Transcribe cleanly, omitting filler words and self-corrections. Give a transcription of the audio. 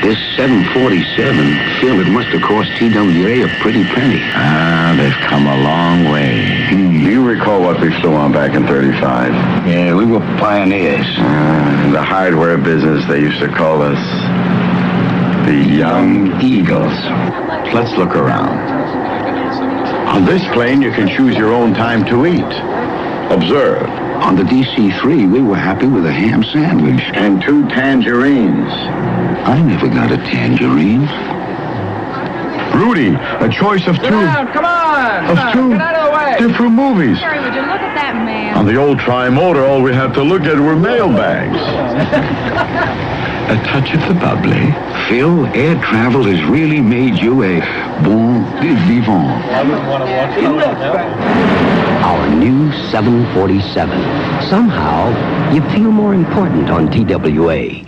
This 747, Phil, it must have cost TWA a pretty penny. They've come a long way. Do you recall what we flew on back in 35? Yeah, we were pioneers. In the hardware business, they used to call us the Young Eagles. Let's look around. On this plane, you can choose your own time to eat. Observe. On the DC-3, we were happy with a ham sandwich. And 2 tangerines. I never got a tangerine. Rudy, a choice of 2. Come on! Of 2 Get out of the way! different movies. Jerry, would you look at that man? On the old tri-motor, all we had to look at were mailbags. A touch of the bubbly. Phil, air travel has really made you a bon vivant. Our new 747. Somehow, you feel more important on TWA.